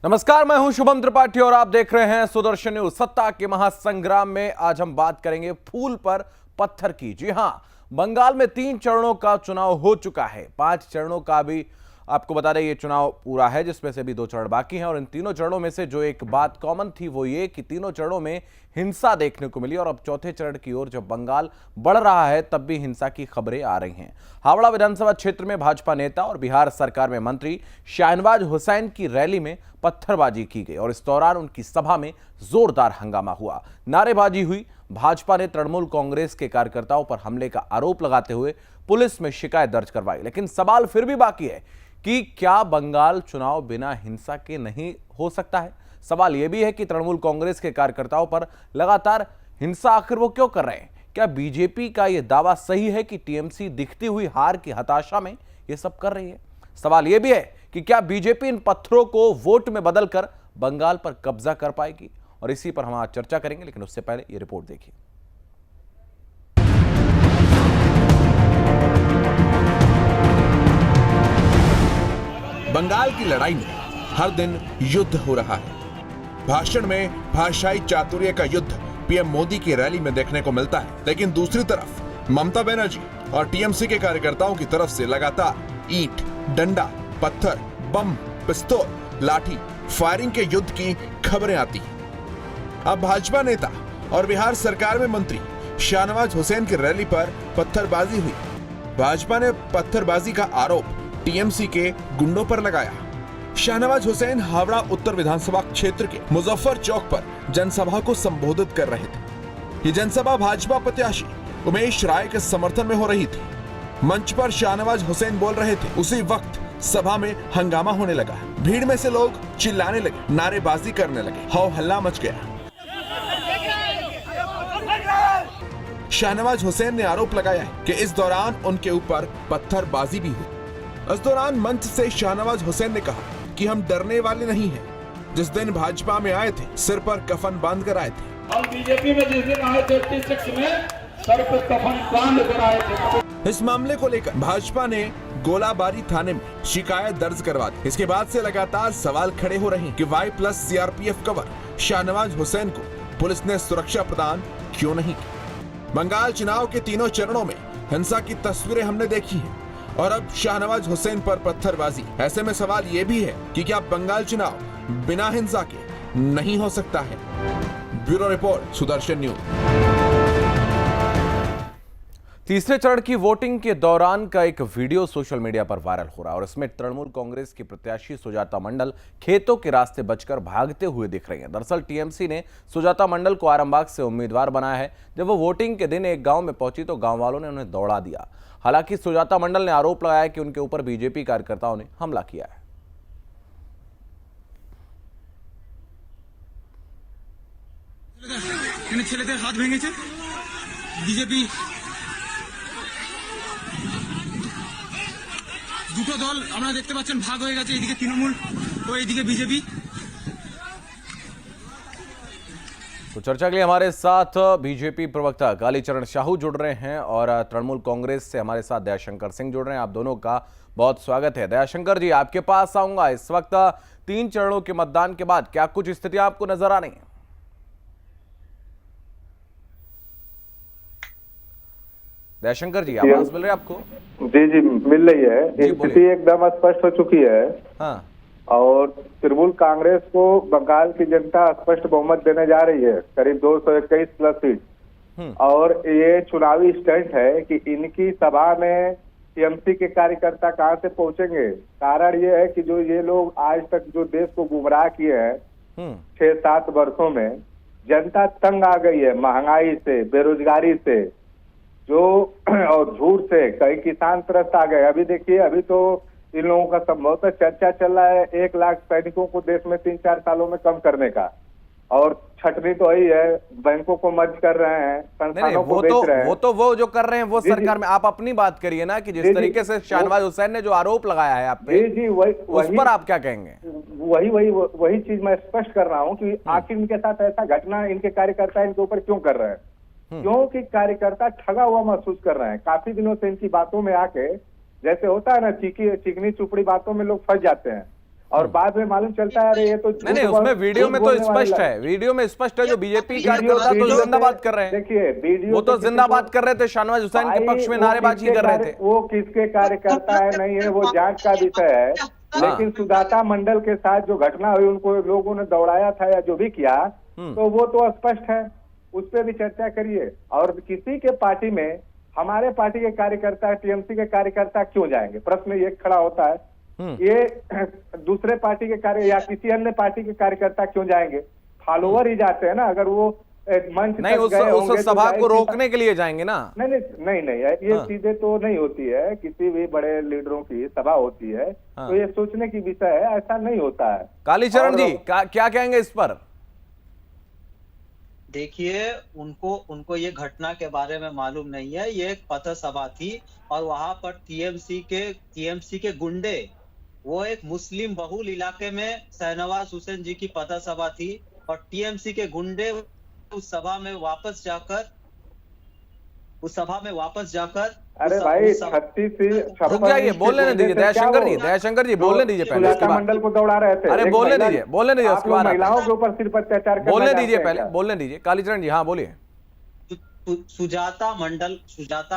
नमस्कार, मैं हूं शुभम त्रिपाठी और आप देख रहे हैं सुदर्शन न्यूज। सत्ता के महासंग्राम में आज हम बात करेंगे फूल पर पत्थर की। जी हां, बंगाल में 3 चरणों का चुनाव हो चुका है। 5 चरणों का भी आपको बता दें ये चुनाव पूरा है, जिसमें से भी 2 चरण बाकी हैं। और इन तीनों चरणों में से जो एक बात कॉमन थी वो ये कि तीनों चरणों में हिंसा देखने को मिली। और अब चौथे चरण की ओर जब बंगाल बढ़ रहा है तब भी हिंसा की खबरें आ रही हैं। हावड़ा विधानसभा क्षेत्र में भाजपा नेता और बिहार सरकार में मंत्री शाहनवाज हुसैन की रैली में पत्थरबाजी की गई और इस दौरान उनकी सभा में जोरदार हंगामा हुआ, नारेबाजी हुई। भाजपा ने तृणमूल कांग्रेस के कार्यकर्ताओं पर हमले का आरोप लगाते हुए पुलिस में शिकायत दर्ज करवाई। लेकिन सवाल फिर भी बाकी है कि क्या बंगाल चुनाव बिना हिंसा के नहीं हो सकता है। सवाल यह भी है कि तृणमूल कांग्रेस के कार्यकर्ताओं पर लगातार हिंसा आखिर वो क्यों कर रहे हैं। क्या बीजेपी का यह दावा सही है कि टीएमसी दिखती हुई हार की हताशा में यह सब कर रही है। सवाल यह भी है कि क्या बीजेपी इन पत्थरों को वोट में बदलकर बंगाल पर कब्जा कर पाएगी। और इसी पर हम आज चर्चा करेंगे, लेकिन उससे पहले यह रिपोर्ट देखिए। बंगाल की लड़ाई में हर दिन युद्ध हो रहा है। भाषण में भाषाई चातुर्य का युद्ध पीएम मोदी की रैली में देखने को मिलता है, लेकिन दूसरी तरफ ममता बनर्जी और टीएमसी के कार्यकर्ताओं की तरफ से लगातार ईंट, डंडा, पत्थर, बम, पिस्तौल, लाठी, फायरिंग के युद्ध की खबरें आती हैं। अब भाजपा नेता और बिहार सरकार में मंत्री शाहनवाज हुसैन की रैली पर पत्थरबाजी हुई। भाजपा ने पत्थरबाजी का आरोप टीएमसी के गुंडों पर लगाया। शाहनवाज हुसैन हावड़ा उत्तर विधानसभा क्षेत्र के मुजफ्फर चौक पर जनसभा को संबोधित कर रहे थे। ये जनसभा भाजपा प्रत्याशी उमेश राय के समर्थन में हो रही थी। मंच पर शाहनवाज हुसैन बोल रहे थे, उसी वक्त सभा में हंगामा होने लगा। भीड़ में से लोग चिल्लाने लगे, नारेबाजी करने लगे, हौ हल्ला मच गया। शाहनवाज हुसैन ने आरोप लगाया है कि इस दौरान उनके ऊपर पत्थरबाजी भी हुई। इस दौरान मंच से शाहनवाज हुसैन ने कहा कि हम डरने वाले नहीं हैं। जिस दिन भाजपा में आए थे सिर पर कफन बांध कर आए थे। हम बीजेपी में जिस दिन आए थे 36 में सर पर कफन बांध कर आए थे। इस मामले को लेकर भाजपा ने गोलाबारी थाने में शिकायत दर्ज करवा दी। इसके बाद से लगातार सवाल खड़े हो रहे हैं कि Y+ CRPF cover Shahnawaz Hussain को पुलिस ने सुरक्षा प्रदान क्यों नहीं की। बंगाल चुनाव के तीनों चरणों में हिंसा की तस्वीरें हमने देखी हैं और अब शाहनवाज हुसैन पर पत्थरबाजी। ऐसे में सवाल यह भी है कि क्या बंगाल चुनाव बिना हिंसा के नहीं हो सकता है। Bureau report, Sudarshan news. तीसरे चरण की वोटिंग के दौरान का एक वीडियो सोशल मीडिया पर वायरल हो रहा है और इसमें तृणमूल कांग्रेस की प्रत्याशी सुजाता मंडल खेतों के रास्ते बचकर भागते हुए दिख रही हैं। दरअसल टीएमसी ने सुजाता मंडल को आरामबाग से उम्मीदवार बनाया है। जब वो वोटिंग के दिन एक गांव में पहुंची तो गांव वालों ने उन्हें दौड़ा दिया। हालांकि सुजाता मंडल ने आरोप लगाया कि उनके ऊपर बीजेपी कार्यकर्ताओं ने हमला किया है। हाथ ভেঙেছে বিজেপি দুটো দল আপনারা দেখতে পাচ্ছেন ভাগ হয়ে গেছে, এদিকে তৃণমূল ও এদিকে বিজেপি। तो चर्चा के लिए हमारे साथ बीजेपी प्रवक्ता कालीचरण साहू जुड़ रहे हैं और तृणमूल कांग्रेस से हमारे साथ दयाशंकर सिंह जुड़ रहे हैं। आप दोनों का बहुत स्वागत है। दयाशंकर जी, आपके पास आऊंगा। इस वक्त 3 चरणों के मतदान के बाद क्या कुछ स्थितियां आपको नजर आ रही हैं? दयाशंकर जी, आवाज मिल रही है आपको? जी जी मिल रही है। स्थिति एकदम स्पष्ट हो चुकी है। हाँ। और तृणमूल कांग्रेस को बंगाल की जनता स्पष्ट बहुमत देने जा रही है, करीब 221+ सीट। और ये चुनावी स्टंट है कि इनकी सभा में टीएमसी के कार्यकर्ता कहां से पहुंचेंगे। कारण ये है कि जो ये लोग आज तक जो देश को गुमराह किए हैं 6-7 वर्षों में, जनता तंग आ गई है महंगाई से, बेरोजगारी से, जो और झूठ से। कई किसान त्रस्त आ गए। अभी देखिए, अभी तो इन लोगों का संभवतः चर्चा चल रहा है 1 लाख सैनिकों को देश में 3-4 सालों में कम करने का। और छटनी तो वही है, बैंकों को मर्ज कर रहे हैं, संस्थानों को बेच रहे हैं। वो जो कर रहे हैं वो सरकार में। आप अपनी बात करिए ना कि जिस तरीके से शाहनवाज हुसैन ने जो आरोप लगाया है आप पे, जी उस पर आप क्या कहेंगे? वही चीज मैं स्पष्ट कर रहा हूँ कि आखिर इनके साथ ऐसा घटना इनके कार्यकर्ता इनके ऊपर क्यों कर रहे हैं। क्योंकि कार्यकर्ता ठगा हुआ महसूस कर रहे हैं। काफी दिनों से इनकी बातों में आके, जैसे होता है ना, चिकनी चुपड़ी बातों में लोग फंस जाते हैं, और बाद में मालूम चलता है अरे ये तो झूठ नहीं, उसमें वीडियो में तो बोलने वाले स्पष्ट है, वीडियो में स्पष्ट है जो बीजेपी कार्यकर्ता तो जिंदाबाद कर रहे हैं। देखिए वीडियो वो तो जिंदाबाद कर रहे थे, शाहनवाज हुसैन के पक्ष में नारेबाजी कर रहे थे। वो किसके कार्यकर्ता है नहीं है वो जांच का विषय है, लेकिन सुजाता मंडल के साथ जो घटना हुई उनको लोगों ने दौड़ाया था या जो भी किया तो वो तो स्पष्ट है, उस पर भी चर्चा करिए। और किसी के पार्टी में हमारे पार्टी के कार्यकर्ता टीएमसी के कार्यकर्ता क्यों जाएंगे, प्रश्न ये खड़ा होता है। ये दूसरे पार्टी के कार्य या किसी अन्य पार्टी के कार्यकर्ता क्यों जाएंगे, फॉलोअर ही जाते हैं ना। अगर वो मंच नहीं, उस सभा को रोकने के लिए जाएंगे ना। नहीं ये चीजें तो नहीं होती है, किसी भी बड़े लीडरों की सभा होती है तो ये सोचने की विषय है, ऐसा नहीं होता है। कालीचरण जी क्या कहेंगे इस पर? देखिए उनको ये घटना के बारे में मालूम नहीं है। ये एक पथ सभा थी और वहां पर टीएमसी के गुंडे, वो एक मुस्लिम बहुल इलाके में शाहनवाज हुसैन जी की पथ सभा थी और टीएमसी के गुंडे उस सभा में वापस जाकर अरे भाई 36 रुक जाइए, बोलने दीजिए दयाशंकर जी बोलने दीजिए पहले, उसके बाद मंडल को दौड़ा रहे थे। अरे बोलने दीजिए उसके बाद महिलाओं के ऊपर सिर्फ अत्याचार बोलने दीजिए, पहले बोलने दीजिए। कालीचरण जी हाँ बोलिए। सुजाता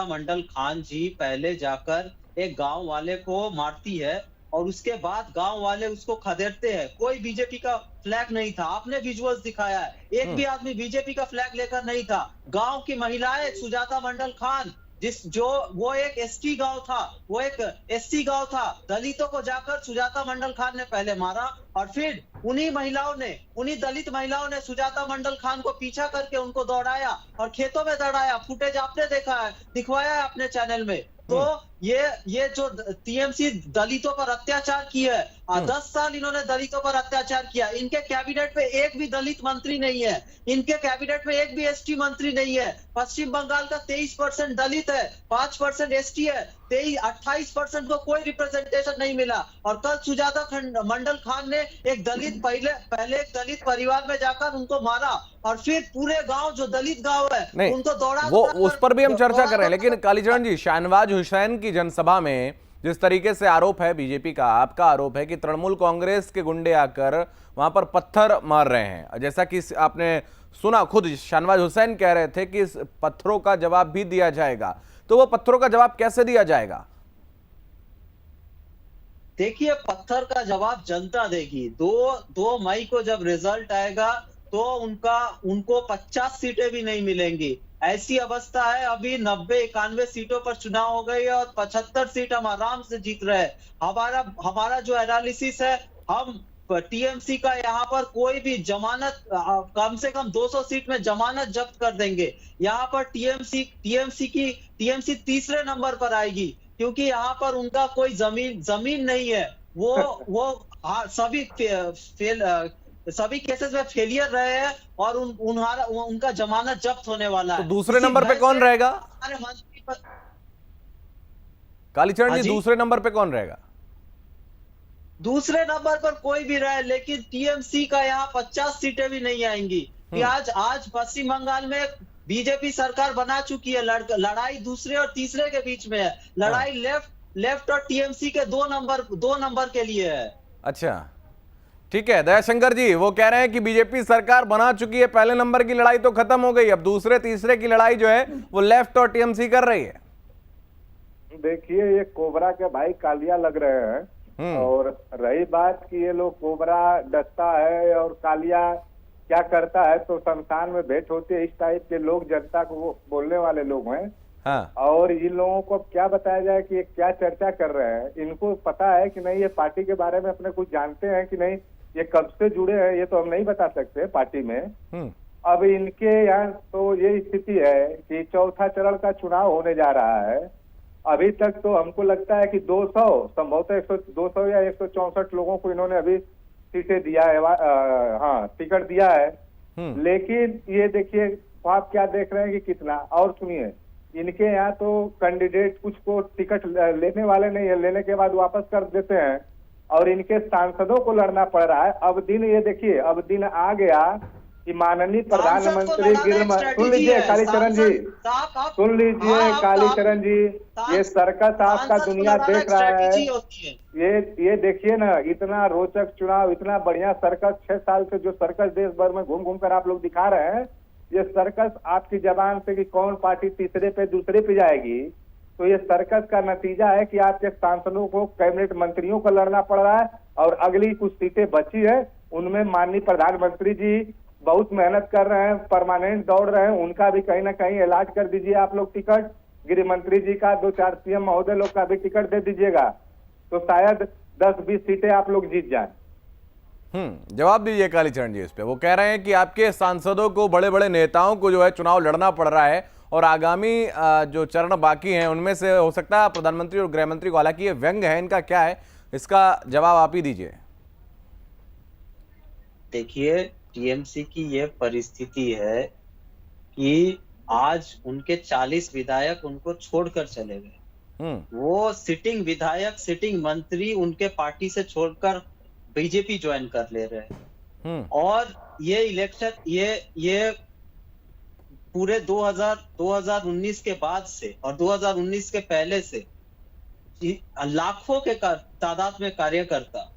मंडल खान जी पहले जाकर एक गांव वाले को मारती है और उसके बाद गांव वाले उसको खदेड़ते हैं। कोई बीजेपी का फ्लैग नहीं था, आपने विजुअल्स दिखाया है, एक भी आदमी बीजेपी का फ्लैग लेकर नहीं था। गांव की महिलाएं, सुजाता मंडल खान वो एक एसटी गांव था, वो एक एससी गांव था, दलितों को जाकर सुजाता मंडल खान ने पहले मारा और फिर उन्हीं दलित महिलाओं ने सुजाता मंडल खान को पीछा करके उनको दौड़ाया और खेतों में दौड़ाया। फुटेज आपने देखा है, दिखवाया है अपने चैनल में। तो ये जो टीएमसी दलितों पर अत्याचार किया है, 10 साल इन्होंने दलितों पर अत्याचार किया। इनके कैबिनेट में एक भी दलित मंत्री नहीं है, इनके कैबिनेट में एक भी एसटी मंत्री नहीं है। पश्चिम बंगाल का 23% दलित है, 5% एसटी है, 28% को कोई रिप्रेजेंटेशन नहीं मिला। और कल सुजाता मंडल खान ने एक दलित पहले एक दलित परिवार में जाकर उनको मारा और फिर पूरे गांव जो दलित गांव है उनको दौड़ा, वो उस पर भी हम चर्चा कर रहे हैं। लेकिन कालीचरण जी, शाहनवाज हुसैन की जनसभा में जिस तरीके से आरोप है बीजेपी का, आपका आरोप है कि तृणमूल कांग्रेस के गुंडे आकर वहां पर पत्थर मार रहे हैं, जैसा कि आपने सुना, खुद शाहनवाज हुसैन कह रहे थे कि इस पत्थरों का जवाब भी दिया जाएगा। तो वो पत्थरों का जवाब कैसे दिया जाएगा? देखिए, पत्थर का जवाब जनता देगी। 2 मई को जब रिजल्ट आएगा तो उनको 50 सीटें भी नहीं मिलेंगी। ऐसी अवस्था है, अभी 90-91 सीटों पर चुनाव हो गई है और 75 सीट हम आराम से जीत रहे हैं। हमारा जो एनालिसिस है, हम टीएमसी का यहाँ पर कोई भी जमानत, कम से कम 200 सीट में जमानत जब्त कर देंगे। यहाँ पर टीएमसी तीसरे नंबर पर आएगी क्योंकि यहाँ पर उनका कोई जमीन नहीं है। वो सभी केसेस में फेलियर रहे हैं और उनका जमानत जब्त होने वाला है। तो दूसरे नंबर पे कौन रहेगा कालीचरण जी? दूसरे नंबर पे कौन रहेगा? दूसरे नंबर पर कोई भी रहे, लेकिन टीएमसी का यहाँ 50 सीटें भी नहीं आएंगी कि आज पश्चिम बंगाल में बीजेपी सरकार बना चुकी है। लड़ाई दूसरे और तीसरे के बीच में है। लड़ाई लेफ्ट और टीएमसी के 2 नंबर के लिए है। अच्छा, ठीक है। दयाशंकर जी वो कह रहे हैं कि बीजेपी सरकार बना चुकी है, पहले नंबर की लड़ाई तो खत्म हो गई, अब दूसरे तीसरे की लड़ाई जो है वो लेफ्ट और टीएमसी कर रही है। देखिए, ये कोबरा के भाई कालिया लग रहे हैं। और रही बात कि ये लोग कोबरा डसता है और कालिया क्या करता है, तो शमशान में भेंट होती है। इस टाइप के लोग जनता को बोलने वाले लोग हैं। हाँ। और इन लोगों को क्या बताया जाए कि ये क्या चर्चा कर रहे हैं, इनको पता है कि नहीं, ये पार्टी के बारे में अपने कुछ जानते हैं कि नहीं, ये कब से जुड़े हैं ये तो हम नहीं बता सकते पार्टी में। अब इनके यहाँ तो ये स्थिति है कि चौथा चरण का चुनाव होने जा रहा है। अभी तक तो हमको लगता है कि 200 संभवतः 200 या 164 लोगों को इन्होंने अभी सीटें दिया है, टिकट दिया है। लेकिन ये देखिए, आप क्या देख रहे हैं कि कितना। और सुनिए, इनके यहाँ तो कैंडिडेट कुछ को टिकट लेने वाले नहीं है, लेने के बाद वापस कर देते हैं और इनके सांसदों को लड़ना पड़ रहा है। अब दिन ये देखिए, अब दिन आ गया कि माननीय सांसद को प्रधानमंत्री लड़ाना एक सुन स्ट्रेटेजी लीजिए है। कालीचरण जी, साहब आप सुन लीजिए हाँ, कालीचरण जी, ये सर्कस आपका सांसद को दुनिया लड़ाना देख एक रहा स्ट्रेटेजी है। होती है। ये देखिए ना, इतना रोचक चुनाव, इतना बढ़िया सर्कस, 6 साल से जो सर्कस देश भर में घूम घूम कर आप लोग दिखा रहे हैं, ये सर्कस आपकी जबान से कि कौन पार्टी तीसरे पे दूसरे पे जाएगी, तो ये सर्कस का नतीजा है कि आपके सांसदों को, कैबिनेट मंत्रियों को लड़ना पड़ रहा है। और अगली कुछ सीटें बची है, उनमें माननीय प्रधानमंत्री जी बहुत मेहनत कर रहे हैं, परमानेंट दौड़ रहे हैं, उनका भी कहीं ना कहीं इलाज कर दीजिए आप लोग। टिकट गृह मंत्री जी का, 2-4 सीएम महोदय लोग का भी टिकट दे दीजिएगा, तो शायद 10-20 सीटें आप लोग जीत जाएं। जवाब दीजिए कालीचरण जी इस पे। वो कह रहे हैं कि आपके सांसदों को, बड़े बड़े नेताओं को जो है चुनाव लड़ना पड़ रहा है और आगामी जो चरण बाकी हैं उनमें से हो सकता है प्रधानमंत्री और गृह मंत्री को, हालांकि ये व्यंग है, इनका क्या है, इसका जवाब आप ही दीजिए। देखिए, टीएमसी की ये परिस्थिति है कि आज उनके 40 विधायक उनको छोड़कर चले गए। वो सिटिंग विधायक, सिटिंग मंत्री उनके पार्टी से छोड़कर बीजेपी ज्वाइन कर ले रहे हैं। और ये इलेक्शन, ये पूरे 2019 के बाद से और 2019 के पहले से लाखों के तादाद में कार्यकर्ता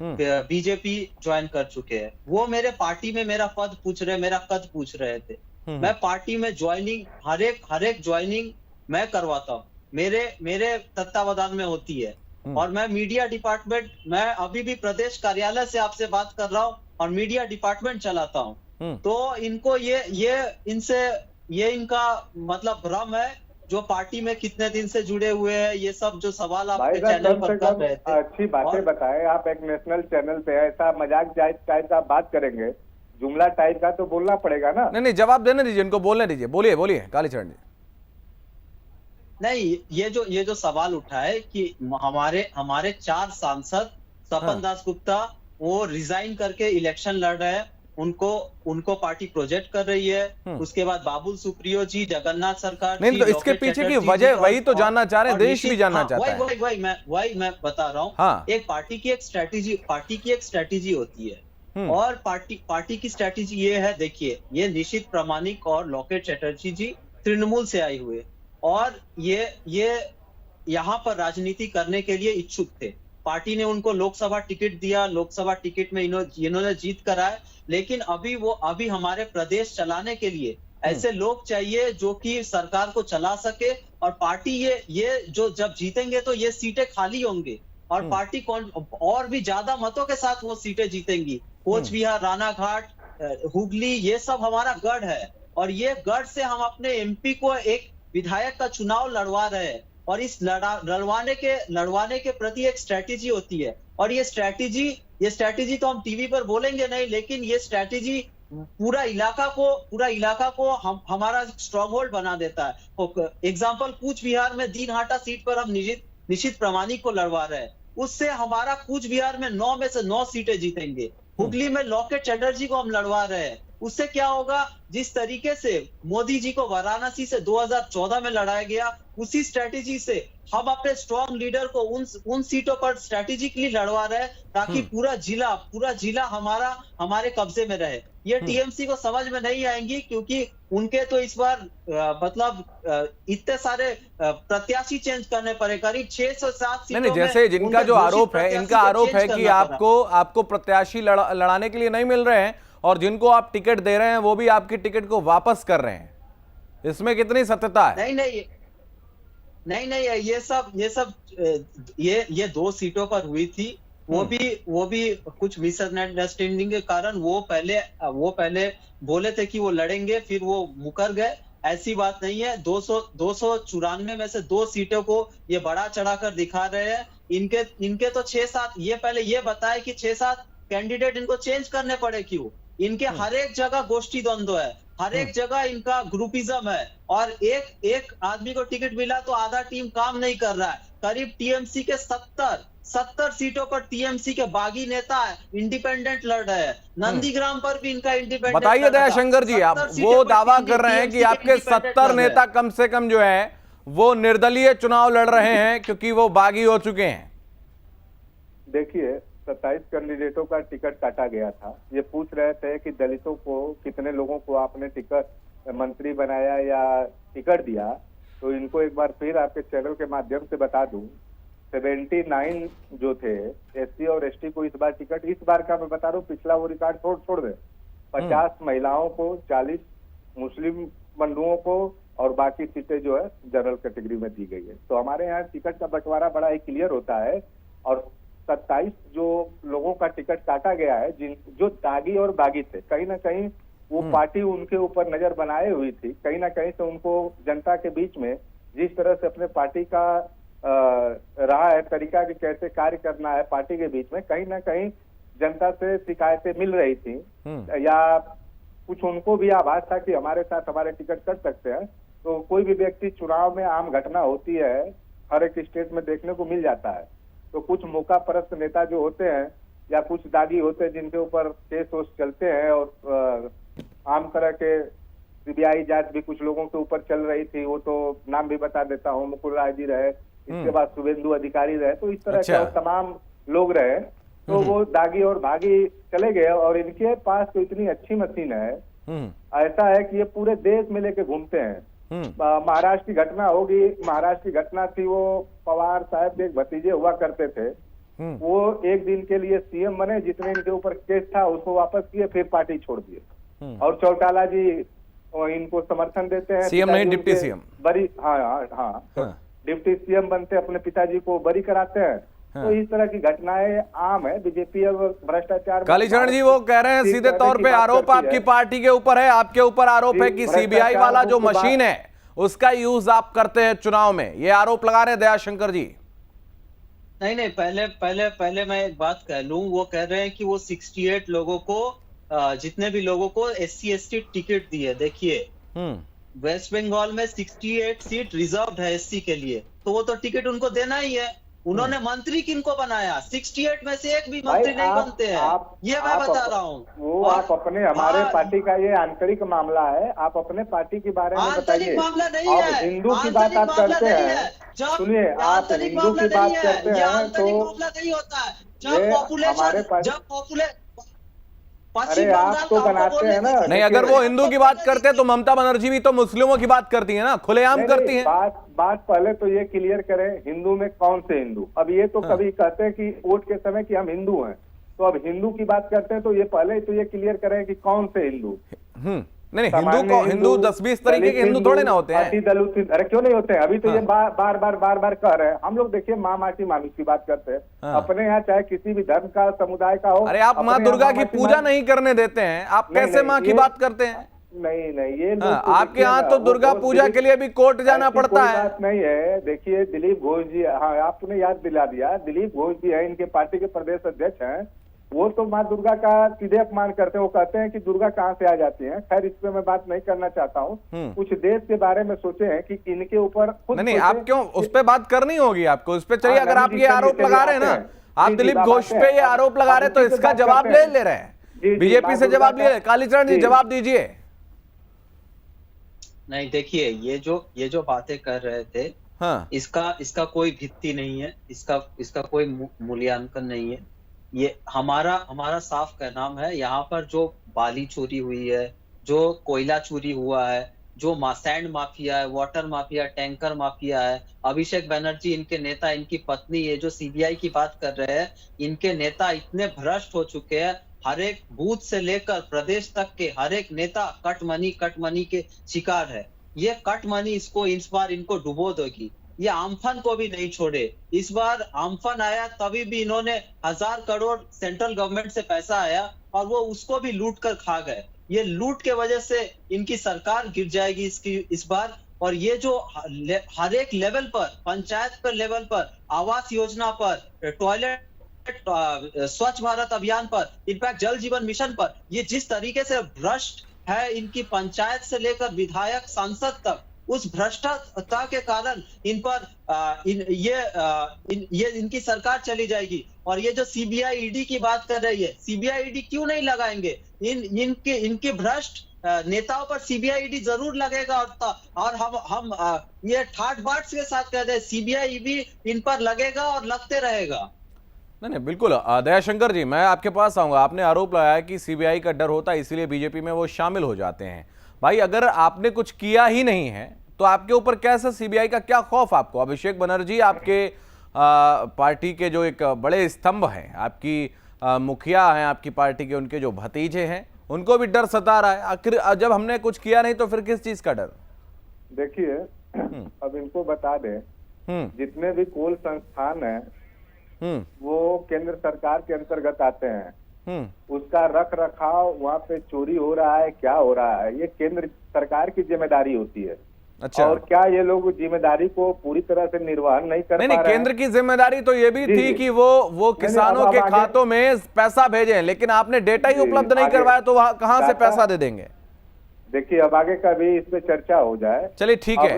बीजेपी ज्वाइन कर चुके हैं। वो मेरे पार्टी में मेरा पद पूछ रहे, मेरा कद पूछ रहे थे। मैं पार्टी में ज्वाइनिंग, हर एक ज्वाइनिंग मैं करवाता हूँ, मेरे तत्वावधान में होती है। और मैं मीडिया डिपार्टमेंट, मैं अभी भी प्रदेश कार्यालय से आपसे बात कर रहा हूँ और मीडिया डिपार्टमेंट चलाता हूँ। तो इनको ये इनका मतलब भ्रम है, जो पार्टी में कितने दिन से जुड़े हुए हैं, ये सब जो सवाल आपके चैनल पर कर रहे थे। अच्छी बातें बताएं, आप एक नेशनल चैनल पे, ऐसा मजाक टाइप का बात करेंगे, जुमला टाइप का तो बोलना पड़ेगा ना। नहीं, जवाब देने दीजिए, इनको बोलने दीजिए। बोलिए कालीचरण जी। नहीं, ये जो सवाल उठा है कि हमारे 4 सांसद, सपन दास गुप्ता, वो रिजाइन करके इलेक्शन लड़ रहे हैं, उनको पार्टी प्रोजेक्ट कर रही है। उसके बाद बाबुल सुप्रियो जी, जगन्नाथ सरकार नहीं, तो इसके पीछे की वजह वही तो जानना चाह रहे हैं, देश भी जानना चाहता है। वही मैं बता रहा हूँ। हाँ। एक पार्टी की एक स्ट्रेटेजी होती है, और पार्टी की स्ट्रेटेजी ये है। देखिए, ये निशित प्रामाणिक और लॉकेट चटर्जी जी तृणमूल से आए हुए, और ये यहाँ पर राजनीति करने के लिए इच्छुक थे। पार्टी ने उनको लोकसभा टिकट दिया, लोकसभा टिकट में इन्होंने जीत कराया। लेकिन अभी हमारे प्रदेश चलाने के लिए ऐसे लोग चाहिए जो कि सरकार को चला सके। और पार्टी ये जो जब जीतेंगे तो ये सीटें खाली होंगे, और पार्टी और भी ज्यादा मतों के साथ वो सीटें जीतेंगी। कोच बिहार, रानाघाट, हुगली, ये सब हमारा गढ़ है, और ये गढ़ से हम अपने एमपी को एक विधायक का चुनाव लड़वा रहे हैं। और इस लड़वाने के प्रति एक स्ट्रेटेजी होती है, और ये स्ट्रेटेजी तो हम टीवी पर बोलेंगे नहीं, लेकिन ये स्ट्रेटेजी पूरा इलाका को हमारा स्ट्रॉन्ग होल्ड बना देता है। एग्जांपल, कूच बिहार में दीनहाटा सीट पर हम निशित प्रामाणिक को लड़वा रहे हैं, उससे हमारा कूच बिहार में 9 में से 9 सीटें जीतेंगे। हुगली में लॉकेट चटर्जी को हम लड़वा रहे हैं, उससे क्या होगा, जिस तरीके से मोदी जी को वाराणसी से 2014 में लड़ाया गया, उसी स्ट्रेटेजी से हम अपने स्ट्रॉन्ग लीडर को उन सीटों पर स्ट्रेटेजिकली लड़वा रहे हैं, ताकि पूरा जिला हमारे कब्जे में रहे। ये टीएमसी को समझ में नहीं आएंगी, क्योंकि उनके तो इस बार इतने सारे प्रत्याशी चेंज करने पड़े, करीब 6 से 7 सीटों नहीं, जैसे जिनका जो आरोप है, इनका आरोप है कि आपको प्रत्याशी लड़ाने के लिए नहीं मिल रहे हैं, और जिनको आप टिकट दे रहे हैं वो भी आपकी टिकट को वापस कर रहे हैं। इसमें कितनी सत्यता है? नहीं, ये 2 सीटों पर हुई थी। वो भी कुछ मिसअंडरस्टैंडिंग के कारण वो पहले बोले थे कि वो लड़ेंगे, फिर वो मुकर गए। ऐसी बात नहीं है। 294 में से 2 सीटों को ये बढ़ा चढ़ाकर दिखा रहे हैं। इनके तो 6-7, ये पहले ये बताए कि 6-7 कैंडिडेट इनको चेंज करने पड़े क्यों? इनके हर एक जगह गोष्ठी द्वंद्व है, हर एक जगह इनका ग्रुपिज्म है, और एक आदमी को टिकट मिला तो आधा टीम काम नहीं कर रहा है। करीब टीएमसी के 70 सीटों पर टीएमसी के बागी नेता इंडिपेंडेंट लड़ रहे हैं। नंदीग्राम पर भी इनका इंडिपेंडेंट। बताइए दयाशंकर जी, आप वो दावा कर रहे हैं कि आपके 70 नेता कम से कम जो है वो निर्दलीय चुनाव लड़ रहे हैं, क्योंकि वो बागी हो चुके हैं। देखिए, 27 कैंडिडेटों का टिकट काटा गया था। ये पूछ रहे थे कि दलितों को कितने लोगों को आपने टिकट मंत्री बनाया या टिकट दिया, तो इनको एक बार फिर आपके चैनल के माध्यम से बता दूं, 79 जो थे एससी और एसटी को इस बार टिकट, इस बार का मैं बता रहा हूँ, पिछला वो रिकॉर्ड छोड़ दे, 50 महिलाओं को, 40 मुस्लिम बंधुओं को और बाकी सीटें जो है जनरल कैटेगरी में दी गई है। तो हमारे यहाँ टिकट का बंटवारा बड़ा ही क्लियर होता है और 27 जो लोगों का टिकट काटा गया है, जो दागी और बागी थे, कहीं ना कहीं वो पार्टी उनके ऊपर नजर बनाए हुई थी। कहीं ना कहीं से उनको जनता के बीच में जिस तरह से अपने पार्टी का रहा है तरीका कि कैसे कार्य करना है पार्टी के बीच में, कहीं ना कहीं जनता से शिकायतें मिल रही थी या कुछ उनको भी आभास था कि हमारे साथ हमारे टिकट कट सकते हैं। तो कोई भी व्यक्ति चुनाव में आम घटना होती है, हर एक स्टेट में देखने को मिल जाता है। तो कुछ मौका परस्त नेता जो होते हैं या कुछ दागी होते हैं जिनके ऊपर केस वोस चलते हैं और आम तरह के सीबीआई जांच भी कुछ लोगों के ऊपर चल रही थी, वो तो नाम भी बता देता हूँ, मुकुल राय जी रहे, इसके बाद शुभेंदु अधिकारी रहे, तो इस तरह के तमाम लोग रहे। तो वो दागी और भागी चले गए और इनके पास तो इतनी अच्छी मशीन है, ऐसा है कि ये पूरे देश में लेके घूमते हैं। महाराष्ट्र की घटना होगी, महाराष्ट्र की घटना थी, वो पवार साहब के एक भतीजे हुआ करते थे, वो एक दिन के लिए सीएम बने, जितने इनके ऊपर केस था उसको वापस किए, फिर पार्टी छोड़ दिए। और चौटाला जी इनको समर्थन देते हैं, सीएम नहीं डिप्टी सीएम बरी, हाँ डिप्टी सीएम बनते, अपने पिताजी को बरी कराते हैं। तो इस तरह की घटनाएं आम है। बीजेपी अब भ्रष्टाचार, कालीचरण जी वो कह रहे हैं सीधे तौर पे आरोप आपकी पार्टी के ऊपर है, आपके ऊपर आरोप है कि सीबीआई वाला जो मशीन है उसका यूज आप करते हैं चुनाव में, ये आरोप लगा रहे हैं दयाशंकर जी। नहीं, पहले मैं एक बात कह लूं, वो कह रहे हैं कि वो 68 लोगों को, जितने भी लोगों को SC ST टिकट दिए। देखिए वेस्ट बंगाल में 68 सीट रिजर्व है SC के लिए, तो वो तो टिकट उनको देना ही है। उन्होंने मंत्री किनको बनाया? 68 में से एक भी मंत्री नहीं बनते हैं, ये मैं बता रहा हूँ। वो आप अपने, हमारे पार्टी का ये आंतरिक मामला है, आप अपने पार्टी के बारे में बताइए। मामला नहीं है, हिंदू की बात आप करते हैं, सुनिए, आप हिंदू की बात करते हैं तो मामला नहीं होता है। जब पॉपुलेशन अरे आप तो बनाते हैं ना। नहीं, अगर वो हिंदू की बात करते हैं तो ममता बनर्जी भी तो मुस्लिमों की बात करती है ना, खुलेआम करती है। बात पहले तो ये क्लियर करें, हिंदू में कौन से हिंदू? अब ये तो कभी कहते हैं कि वोट के समय कि हम हिंदू हैं, तो अब हिंदू की बात करते हैं तो ये पहले तो ये क्लियर करें कि कौन से हिंदू। नहीं, हिंदू 10-20 तरीके के हिंदू थोड़े ना होते हैं। अरे क्यों नहीं होते हैं? अभी तो ये बार बार कह रहे हैं। हम लोग देखिए माँ माटी मानुष की बात करते हैं अपने यहाँ, चाहे किसी भी धर्म का समुदाय का हो। अरे आप माँ दुर्गा की पूजा नहीं करने देते हैं, आप कैसे माँ की बात करते हैं? नहीं, ये आपके यहाँ तो दुर्गा पूजा के लिए भी कोर्ट जाना पड़ता है। बात नहीं है। देखिए दिलीप घोष जी, हाँ आपने याद दिला दिया, दिलीप घोष जी है, इनके पार्टी के प्रदेश अध्यक्ष हैं, वो तो माँ दुर्गा का सीधे अपमान करते हैं। वो कहते हैं कि दुर्गा कहाँ से आ जाती है। खैर इस पे मैं बात नहीं करना चाहता हूँ। कुछ देश के बारे में सोचे हैं कि इनके ऊपर खुद नहीं, आप क्यों उस पे बात करनी होगी आपको, उस पे चलिए। अगर आप ये आरोप लगा रहे हैं ना, आप दिलीप घोष पे ये आरोप लगा रहे हैं तो इसका जवाब ले रहे हैं, बीजेपी से जवाब ले। कालीचरण जी जवाब दीजिए। नहीं, देखिए ये जो बातें कर रहे थे, इसका कोई भित्ति नहीं है, इसका कोई मूल्यांकन नहीं है। ये हमारा साफ कहना है, यहाँ पर जो बाली चोरी हुई है, जो कोयला चोरी हुआ है, जो सैंड माफिया है, वाटर माफिया, टैंकर माफिया है, अभिषेक बनर्जी इनके नेता, इनकी पत्नी, ये जो सीबीआई की बात कर रहे हैं, इनके नेता इतने भ्रष्ट हो चुके हैं। हर एक बूथ से लेकर प्रदेश तक के हर एक नेता कट मनी के शिकार है। ये कट मनी इस बार इनको डुबो देगी। ये आम्फन को भी नहीं छोड़े। इस बार आम्फन आया तभी भी इन्होंने 1000 करोड़ सेंट्रल गवर्नमेंट से पैसा आया और वो उसको भी लूट कर खा गए। ये लूट के वजह से इनकी सरकार गिर जाएगी इस बार। और ये जो हर एक लेवल पर, पंचायत पर लेवल पर, आवास योजना पर, टॉयलेट, स्वच्छ भारत अभियान पर, इनफैक्ट जल जीवन मिशन पर, ये जिस तरीके से भ्रष्ट है इनकी पंचायत से लेकर विधायक, सांसद तक, उस भ्रष्टाचार के कारण इन पर इनकी सरकार चली जाएगी। और ये जो सीबीआई ईडी की बात कर रही है, सीबीआई ईडी क्यों नहीं लगाएंगे? इनके भ्रष्ट नेताओं पर सीबीआई ईडी जरूर लगेगा। और हम ये ठाट बाट के साथ कहते हैं, सीबीआई ईडी इन पर लगेगा और लगते रहेगा। नहीं बिल्कुल। दयाशंकर जी, मैं आपके पास आऊंगा। आपने आरोप लगाया कि सीबीआई का डर होता है इसीलिए बीजेपी में वो शामिल हो जाते हैं। भाई अगर आपने कुछ किया ही नहीं है तो आपके ऊपर कैसे सीबीआई का क्या खौफ आपको? अभिषेक बनर्जी आपके पार्टी के जो एक बड़े स्तंभ हैं, आपकी मुखिया हैं आपकी पार्टी के, उनके जो भतीजे हैं, उनको भी डर सता रहा है। आखिर जब हमने कुछ किया नहीं तो फिर किस चीज का डर? देखिए, अब इनको बता दें, जितने भी कोल संस्थान हैं वो केंद्र सरकार के अंतर्गत आते हैं। उसका रख रखाव, वहाँ पे चोरी हो रहा है, क्या हो रहा है, ये केंद्र सरकार की जिम्मेदारी होती है। अच्छा। और क्या ये लोग जिम्मेदारी को पूरी तरह से निर्वहन नहीं कर पा रहे हैं? केंद्र की जिम्मेदारी तो ये भी थी कि वो किसानों के खातों में पैसा भेजें, लेकिन आपने डेटा ही उपलब्ध नहीं करवाया तो वहां कहां से पैसा दे देंगे? देखिए, अब आगे का भी इस पे चर्चा हो जाए। चलिए ठीक है,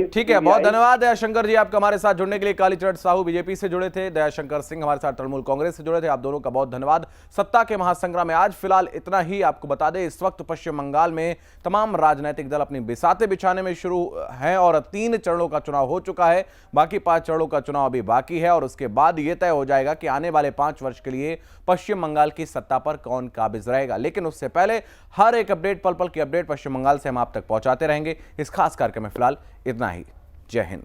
ठीक है। बहुत धन्यवाद दयाशंकर जी आपका हमारे साथ जुड़ने के लिए। कालीचरण साहू बीजेपी से जुड़े थे, दयाशंकर सिंह हमारे साथ तृणमूल कांग्रेस से जुड़े थे। आप दोनों का बहुत धन्यवाद। सत्ता के महासंग्राम में आज फिलहाल इतना ही। आपको बता दें, इस वक्त पश्चिम बंगाल में तमाम राजनीतिक दल अपनी बिसातें बिछाने में शुरू हैं और 3 चरणों का चुनाव हो चुका है। बाकी 5 चरणों का चुनाव अभी बाकी है और उसके बाद यह तय हो जाएगा कि आने वाले 5 वर्ष के लिए पश्चिम बंगाल की सत्ता पर कौन काबिज रहेगा। लेकिन उससे पहले हर एक अपडेट, पल पल की अपडेट पश्चिम बंगाल से हम आप तक पहुंचाते रहेंगे। इस खास कार्यक्रम में फिलहाल इतना ही। जय हिंद।